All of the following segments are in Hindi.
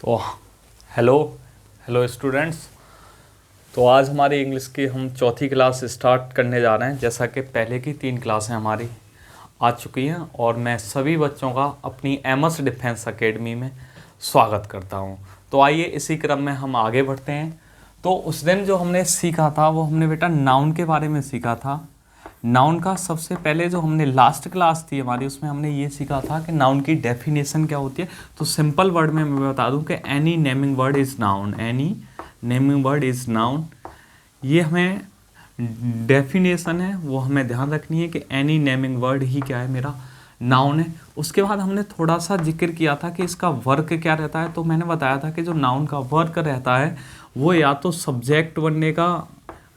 तो हेलो हेलो स्टूडेंट्स। तो आज हमारी इंग्लिश की हम चौथी क्लास स्टार्ट करने जा रहे हैं। जैसा कि पहले की 3 क्लासें हमारी आ चुकी हैं और मैं सभी बच्चों का अपनी एमएस डिफेंस एकेडमी में स्वागत करता हूं। तो आइए इसी क्रम में हम आगे बढ़ते हैं। तो उस दिन जो हमने सीखा था वो हमने बेटा नाउन के बारे में सीखा था। नाउन का सबसे पहले जो हमने लास्ट क्लास थी हमारी उसमें हमने ये सीखा था कि नाउन की डेफिनेशन क्या होती है। तो सिंपल वर्ड में मैं बता दूं कि any naming word is noun, any naming word is noun. ये हमें डेफिनेशन है वो हमें ध्यान रखनी है कि एनी नेमिंग वर्ड ही क्या है, मेरा नाउन है। उसके बाद हमने थोड़ा सा जिक्र किया था कि इसका वर्क क्या रहता है। तो मैंने बताया था कि जो नाउन का वर्क रहता है वो या तो सब्जेक्ट बनने का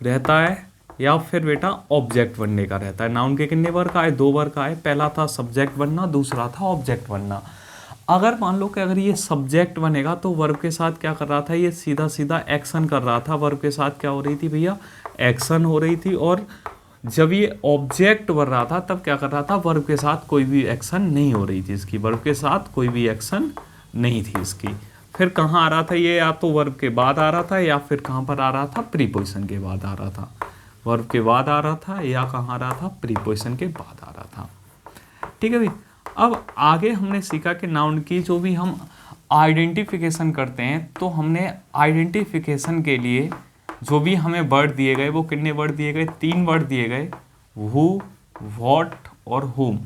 रहता है या फिर बेटा ऑब्जेक्ट बनने का रहता है। नाउन के कितने वर्क आए? 2 वर्क आए। पहला था सब्जेक्ट बनना, दूसरा था ऑब्जेक्ट बनना। अगर मान लो कि अगर ये सब्जेक्ट बनेगा तो वर्ब के साथ क्या कर रहा था, ये सीधा सीधा एक्शन कर रहा था। वर्ब के साथ क्या हो रही थी भैया? एक्शन हो रही थी। और जब ये ऑब्जेक्ट बन रहा था तब क्या कर रहा था? वर्ब के साथ कोई भी एक्शन नहीं हो रही थी इसकी, वर्ब के साथ कोई भी एक्शन नहीं थी इसकी। फिर कहाँ आ रहा था ये? या तो वर्ब के बाद आ रहा था या फिर कहाँ पर आ रहा था? प्रीपोजिशन के बाद आ रहा था। वर्ब के बाद आ रहा था या कहाँ आ रहा था? प्रीपोजिशन के बाद आ रहा था। ठीक है भाई। अब आगे हमने सीखा कि नाउन की जो भी हम आइडेंटिफिकेशन करते हैं तो हमने आइडेंटिफिकेशन के लिए जो भी हमें वर्ड दिए गए वो कितने वर्ड दिए गए? 3 वर्ड दिए गए, हु, व्हाट और हुम।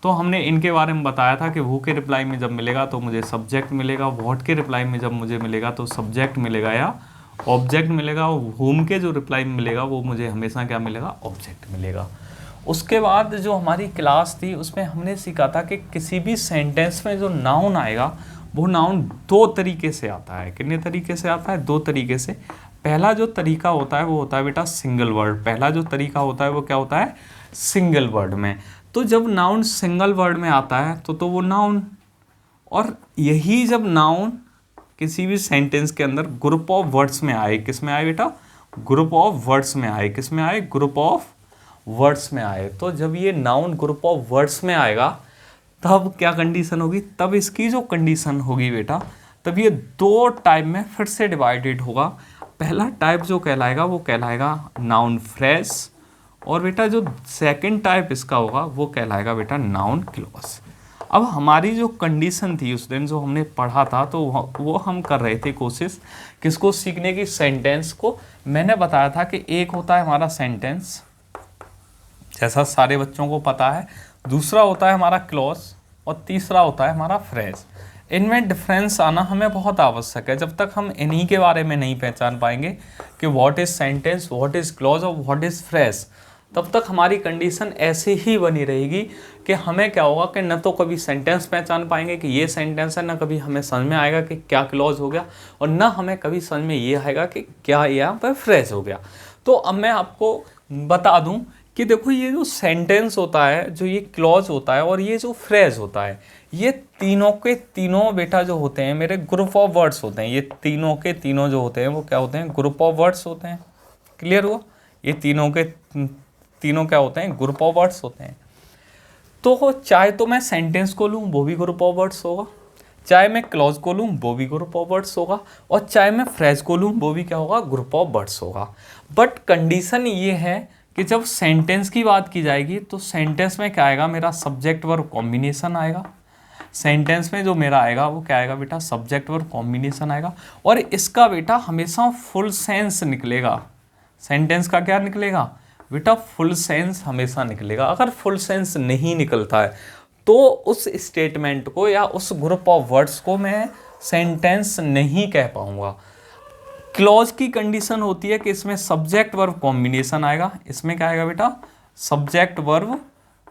तो हमने इनके बारे में बताया था कि हु के रिप्लाई में जब मिलेगा तो मुझे सब्जेक्ट मिलेगा, व्हाट के रिप्लाई में जब मुझे मिलेगा तो सब्जेक्ट मिलेगा या ऑब्जेक्ट मिलेगा, होम के जो रिप्लाई में मिलेगा वो मुझे हमेशा क्या मिलेगा? ऑब्जेक्ट मिलेगा। उसके बाद जो हमारी क्लास थी उसमें हमने सीखा था कि किसी भी सेंटेंस में जो नाउन आएगा वो नाउन 2 तरीके से आता है। कितने तरीके से आता है? 2 तरीके से। पहला जो तरीका होता है वो होता है बेटा सिंगल वर्ड। पहला जो तरीका होता है वो क्या होता है? सिंगल वर्ड में। तो जब नाउन सिंगल वर्ड में आता है तो वो नाउन, और यही जब नाउन किसी भी सेंटेंस के अंदर ग्रुप ऑफ वर्ड्स में आए, किस में आए बेटा? ग्रुप ऑफ वर्ड्स में आए। किस में आए? ग्रुप ऑफ वर्ड्स में आए। तो जब ये नाउन ग्रुप ऑफ वर्ड्स में आएगा तब क्या कंडीशन होगी? तब इसकी जो कंडीशन होगी बेटा, तब ये 2 टाइप में फिर से डिवाइडेड होगा। पहला टाइप जो कहलाएगा वो कहलाएगा नाउन फ्रेज, और बेटा जो सेकंड टाइप इसका होगा वो कहलाएगा बेटा नाउन क्लॉज। अब हमारी जो कंडीशन थी उस दिन जो हमने पढ़ा था तो वो हम कर रहे थे कोशिश किसको सीखने की? सेंटेंस को। मैंने बताया था कि एक होता है हमारा सेंटेंस, जैसा सारे बच्चों को पता है। दूसरा होता है हमारा क्लॉज और तीसरा होता है हमारा फ्रेज। इनमें डिफरेंस आना हमें बहुत आवश्यक है। जब तक हम इन्हीं के बारे में नहीं पहचान पाएंगे कि what is sentence, what is clause और व्हाट इज़ फ्रेज, तब तक हमारी कंडीशन ऐसे ही बनी रहेगी कि हमें क्या होगा कि न तो कभी सेंटेंस पहचान पाएंगे कि ये सेंटेंस है, न कभी हमें समझ में आएगा कि क्या क्लॉज हो गया, और न हमें कभी समझ में ये आएगा कि क्या यहाँ पर फ्रेज हो गया। तो अब मैं आपको बता दूं कि देखो ये जो सेंटेंस होता है, जो ये क्लॉज होता है और ये जो फ्रेज होता है, ये तीनों के तीनों बेटा जो होते हैं मेरे ग्रुप ऑफ वर्ड्स होते हैं। ये तीनों के तीनों जो होते हैं वो क्या होते हैं? ग्रुप ऑफ वर्ड्स होते हैं। क्लियर हुआ? ये तीनों के तीनों क्या होते हैं? ग्रुप ऑफ वर्ड्स होते हैं। तो चाहे तो मैं सेंटेंस को लूँ वो भी ग्रुप ऑफ वर्ड्स होगा, चाहे मैं क्लॉज को लूँ वो भी ग्रुप ऑफ वर्ड्स होगा, और चाहे मैं फ्रेज को लूँ वो भी क्या होगा? ग्रुप ऑफ वर्ड्स होगा। बट कंडीशन ये है कि जब सेंटेंस की बात की जाएगी तो सेंटेंस में क्या आएगा? मेरा सब्जेक्ट वर्ब कॉम्बिनेशन आएगा। सेंटेंस में जो मेरा आएगा वो क्या आएगा बेटा? सब्जेक्ट वर्ब कॉम्बिनेशन आएगा, और इसका बेटा हमेशा फुल सेंस निकलेगा। सेंटेंस का क्या निकलेगा बेटा? फुल सेंस हमेशा निकलेगा। अगर फुल सेंस नहीं निकलता है तो उस स्टेटमेंट को या उस ग्रुप ऑफ वर्ड्स को मैं सेंटेंस नहीं कह पाऊंगा। क्लॉज की कंडीशन होती है कि इसमें सब्जेक्ट वर्ब कॉम्बिनेशन आएगा। इसमें क्या आएगा बेटा? सब्जेक्ट वर्ब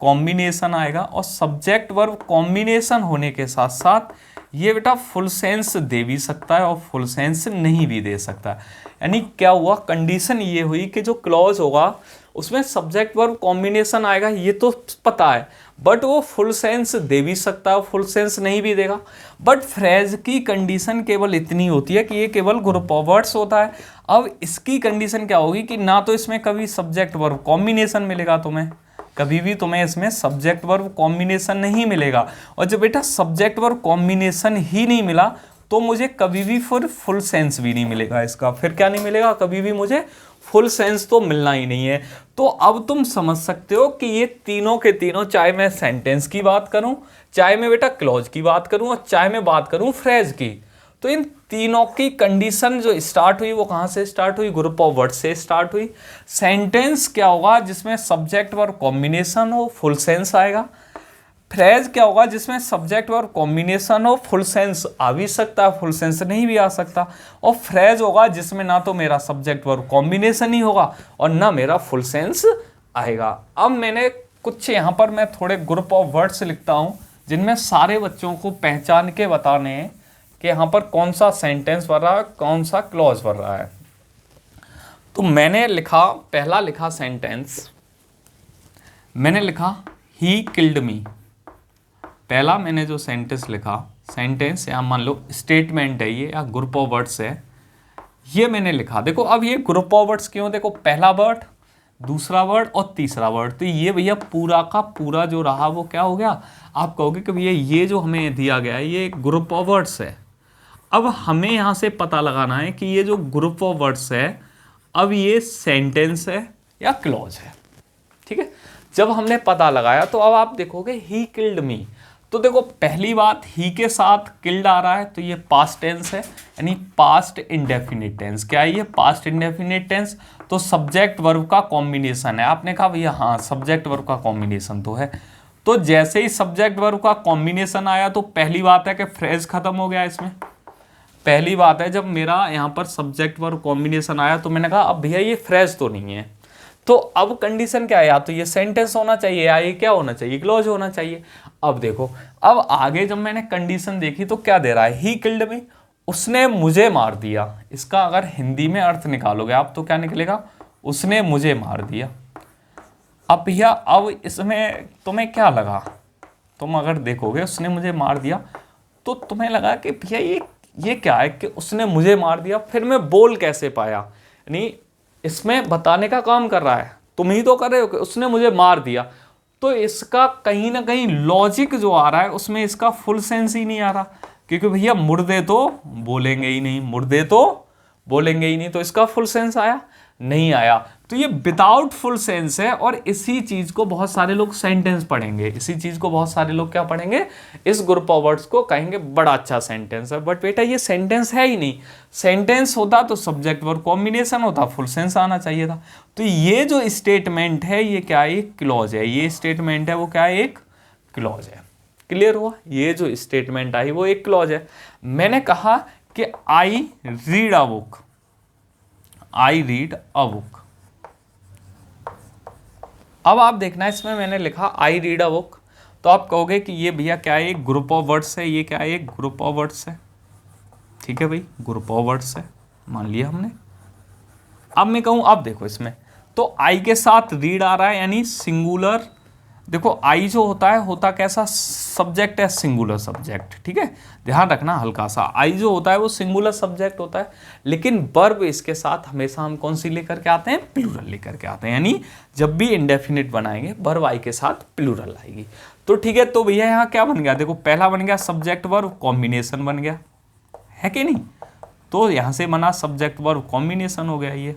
कॉम्बिनेशन आएगा, और सब्जेक्ट वर्ब कॉम्बिनेशन होने के साथ साथ ये बेटा फुल सेंस दे भी सकता है और फुल सेंस नहीं भी दे सकता है। यानी क्या हुआ? कंडीशन ये हुई कि जो क्लॉज होगा उसमें सब्जेक्ट वर्ब कॉम्बिनेशन आएगा, ये तो पता है, बट वो फुल सेंस दे भी सकता है, फुल सेंस नहीं भी देगा। बट फ्रेज की कंडीशन केवल इतनी होती है कि ये केवल ग्रुप ऑफ वर्ड्स होता है। अब इसकी कंडीशन क्या होगी कि ना तो इसमें कभी सब्जेक्ट वर्ब कॉम्बिनेशन मिलेगा तुम्हें, कभी भी तुम्हें इसमें सब्जेक्ट वर्ब कॉम्बिनेशन नहीं मिलेगा, और जब बेटा सब्जेक्ट वर्ब कॉम्बिनेशन ही नहीं मिला तो मुझे कभी भी फिर फुल सेंस भी नहीं मिलेगा इसका। फिर क्या नहीं मिलेगा, कभी भी मुझे फुल सेंस तो मिलना ही नहीं है। तो अब तुम समझ सकते हो कि ये तीनों के तीनों, चाहे मैं सेंटेंस की बात करूं, चाहे मैं बेटा क्लॉज की बात करूं, और चाहे मैं बात करूं फ्रेज की, तो इन तीनों की कंडीशन जो स्टार्ट हुई वो कहां से स्टार्ट हुई, ग्रुप ऑफ वर्ड से स्टार्ट हुई। सेंटेंस क्या होगा, जिसमें सब्जेक्ट वर्ब कॉम्बिनेशन हो, फुल सेंस आएगा। फ्रेज क्या होगा, जिसमें सब्जेक्ट वर्ब कॉम्बिनेशन हो, फुल सेंस आ भी सकता है, फुल सेंस नहीं भी आ सकता। और फ्रेज होगा जिसमें ना तो मेरा सब्जेक्ट वर्ब कॉम्बिनेशन ही होगा और ना मेरा फुल सेंस आएगा। अब मैंने कुछ यहाँ पर मैं थोड़े ग्रुप ऑफ वर्ड्स लिखता हूँ जिनमें सारे बच्चों को पहचान के बताने हैं कि यहाँ पर कौन सा सेंटेंस बन रहा है, कौन सा क्लॉज बन रहा है। तो मैंने लिखा, पहला लिखा सेंटेंस, मैंने लिखा ही किल्ड मी। पहला मैंने जो सेंटेंस लिखा, सेंटेंस या मान लो स्टेटमेंट है ये, या ग्रुप ऑफ वर्ड्स है, ये मैंने लिखा। देखो अब ये ग्रुप ऑफ वर्ड्स क्यों, देखो पहला वर्ड, दूसरा वर्ड और तीसरा वर्ड, तो ये भैया पूरा का पूरा जो रहा वो क्या हो गया, आप कहोगे कि भैया ये जो हमें दिया गया है ये ग्रुप ऑफ वर्ड्स है। अब हमें यहाँ से पता लगाना है कि ये जो ग्रुप ऑफ वर्ड्स है, अब ये सेंटेंस है या क्लॉज है। ठीक है, जब हमने पता लगाया तो अब आप देखोगे ही किल्ड मी, तो देखो पहली बात, ही के साथ किल्ड आ रहा है तो ये पास्ट टेंस है, यानी पास्ट इंडेफिनिट टेंस। क्या है ये, पास्ट इंडेफिनिट टेंस। तो सब्जेक्ट वर्ब का कॉम्बिनेशन है। आपने कहा भैया हाँ सब्जेक्ट वर्ब का कॉम्बिनेशन तो है। तो जैसे ही सब्जेक्ट वर्ब का कॉम्बिनेशन आया तो पहली बात है कि फ्रेज खत्म हो गया इसमें। पहली बात है, जब मेरा यहाँ पर सब्जेक्ट वर्ब कॉम्बिनेशन आया तो मैंने कहा अब भैया ये फ्रेज तो नहीं है। तो अब कंडीशन क्या है, या तो ये सेंटेंस होना चाहिए या ये क्या होना चाहिए, क्लॉज होना चाहिए। अब देखो, अब आगे जब मैंने कंडीशन देखी तो क्या दे रहा है, ही किल्ड मी, उसने मुझे मार दिया। इसका अगर हिंदी में अर्थ निकालोगे आप तो क्या निकलेगा, उसने मुझे मार दिया। अब भैया अब इसमें तुम्हें क्या लगा, तुम अगर देखोगे उसने मुझे मार दिया तो तुम्हें लगा कि भैया ये क्या है कि उसने मुझे मार दिया, फिर मैं बोल कैसे पाया, यानी इसमें बताने का काम कर रहा है, तुम ही तो कर रहे हो कि उसने मुझे मार दिया। तो इसका कहीं ना कहीं लॉजिक जो आ रहा है उसमें इसका फुल सेंस ही नहीं आ रहा, क्योंकि भैया मुर्दे तो बोलेंगे ही नहीं, मुर्दे तो बोलेंगे ही नहीं, तो इसका फुल सेंस आया नहीं आया। तो ये विदाउट फुल सेंस है, और इसी चीज को बहुत सारे लोग सेंटेंस पढ़ेंगे, इसी चीज को बहुत सारे लोग क्या पढ़ेंगे, इस ग्रुप ऑफ वर्ड्स को कहेंगे बड़ा अच्छा सेंटेंस है। बट बेटा ये सेंटेंस है ही नहीं। सेंटेंस होता तो सब्जेक्ट वर्ब कॉम्बिनेशन होता, फुल सेंस आना चाहिए था। तो ये जो स्टेटमेंट है ये क्या है, एक क्लॉज है। ये स्टेटमेंट है वो क्या है, एक क्लॉज है। क्लियर हुआ, ये जो स्टेटमेंट आई वो एक क्लॉज है। मैंने कहा कि I read a book, I read a book. अब आप देखना इसमें मैंने लिखा आई रीड अ बुक, तो आप कहोगे कि ये भैया क्या है, एक ग्रुप ऑफ वर्ड्स है, ये क्या है, एक ग्रुप ऑफ वर्ड्स है। ठीक है भाई, ग्रुप ऑफ वर्ड्स है, मान लिया हमने। अब मैं कहूं, अब देखो इसमें तो आई के साथ रीड आ रहा है, यानी सिंगुलर। देखो आई जो होता है, होता कैसा, सब्जेक्ट है, सिंगुलर सब्जेक्ट। ठीक है, ध्यान रखना हल्का सा, आई जो होता है वो सिंगुलर सब्जेक्ट होता है, लेकिन वर्ब इसके साथ हमेशा हम कौन सी लेकर के आते हैं, प्लूरल लेकर के आते हैं। यानी जब भी इंडेफिनिट बनाएंगे वर्ब आई के साथ प्लूरल आएगी। तो ठीक है, तो भैया यहाँ क्या बन गया, देखो पहला बन गया सब्जेक्ट वर्ब कॉम्बिनेशन बन गया, है कि नहीं। तो यहाँ से बना सब्जेक्ट वर्ब कॉम्बिनेशन हो गया ये।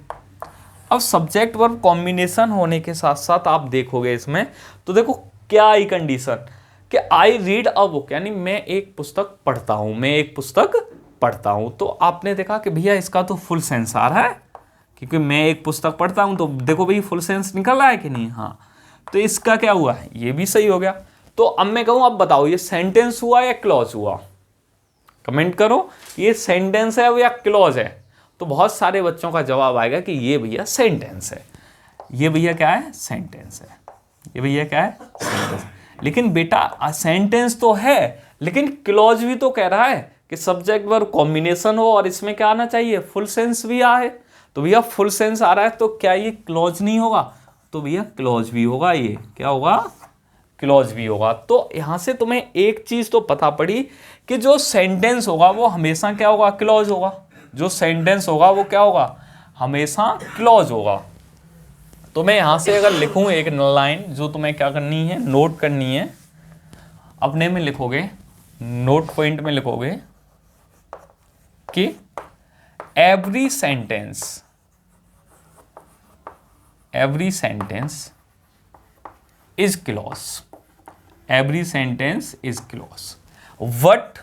अब सब्जेक्ट वर्ब कॉम्बिनेशन होने के साथ साथ आप देखोगे इसमें, तो देखो क्या आई कंडीशन कि आई रीड अ बुक, यानी मैं एक पुस्तक पढ़ता हूं, मैं एक पुस्तक पढ़ता हूं। तो आपने देखा कि भैया इसका तो फुल सेंस आ रहा है, क्योंकि मैं एक पुस्तक पढ़ता हूं, तो देखो भाई फुल सेंस निकल रहा है कि नहीं, हाँ। तो इसका क्या हुआ, ये भी सही हो गया। तो अब मैं कहूं, अब बताओ ये सेंटेंस हुआ या क्लॉज हुआ, कमेंट करो, ये सेंटेंस है या क्लॉज है। तो बहुत सारे बच्चों का जवाब आएगा कि ये भैया सेंटेंस है, ये भैया क्या है, सेंटेंस है, ये भैया क्या है, सेंटेंस। लेकिन बेटा सेंटेंस तो है, लेकिन क्लॉज भी तो कह रहा है कि सब्जेक्ट वर्ब कॉम्बिनेशन हो और इसमें क्या आना चाहिए, फुल सेंस भी आए। तो भैया फुल सेंस आ रहा है तो क्या ये क्लॉज नहीं होगा, तो भैया क्लॉज भी होगा, ये क्या होगा, क्लॉज भी होगा। तो यहां से तुम्हें एक चीज तो पता पड़ी कि जो सेंटेंस होगा वो हमेशा क्या होगा, क्लॉज होगा। जो सेंटेंस होगा वो क्या होगा, हमेशा क्लॉज होगा। तो मैं यहां से अगर लिखूं एक लाइन, जो तुम्हें क्या करनी है, नोट करनी है, अपने में लिखोगे, नोट पॉइंट में लिखोगे, कि every sentence is clause. Every sentence is clause. But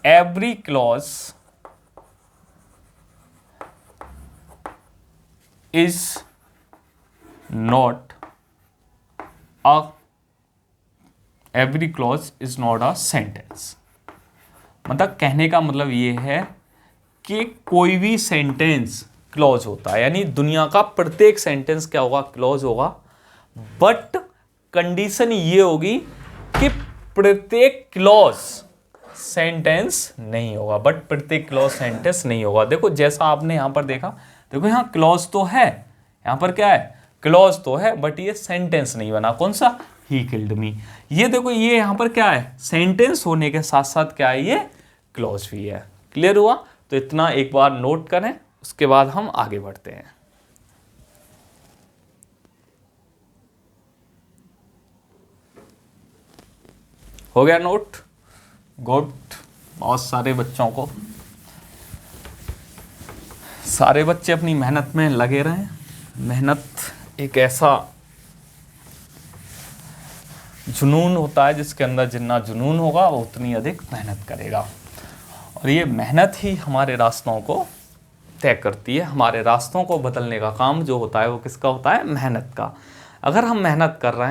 every clause is not a sentence. मतलब कहने का मतलब ये है कि कोई भी सेंटेंस क्लॉज होता है, यानी दुनिया का प्रत्येक सेंटेंस क्या होगा, क्लॉज होगा। बट कंडीशन ये होगी कि प्रत्येक क्लॉज सेंटेंस नहीं होगा, बट प्रत्येक क्लॉज सेंटेंस नहीं होगा। देखो जैसा आपने यहां पर देखा, देखो यहां क्लॉज तो है, यहां पर क्या है, क्लॉज तो है, बट ये सेंटेंस नहीं बना। कौन सा, ही किल्ड मी। ये देखो ये यहां पर क्या है, सेंटेंस होने के साथ साथ क्या है, ये क्लॉज भी है। क्लियर हुआ? तो इतना एक बार नोट करें, उसके बाद हम आगे बढ़ते हैं। हो गया नोट? गुड। बहुत सारे बच्चों को, सारे बच्चे अपनी मेहनत में लगे रहें। मेहनत एक ऐसा जुनून होता है जिसके अंदर जितना जुनून होगा वो उतनी अधिक मेहनत करेगा, और ये मेहनत ही हमारे रास्तों को तय करती है। हमारे रास्तों को बदलने का काम जो होता है वो किसका होता है, मेहनत का। अगर हम मेहनत कर रहे हैं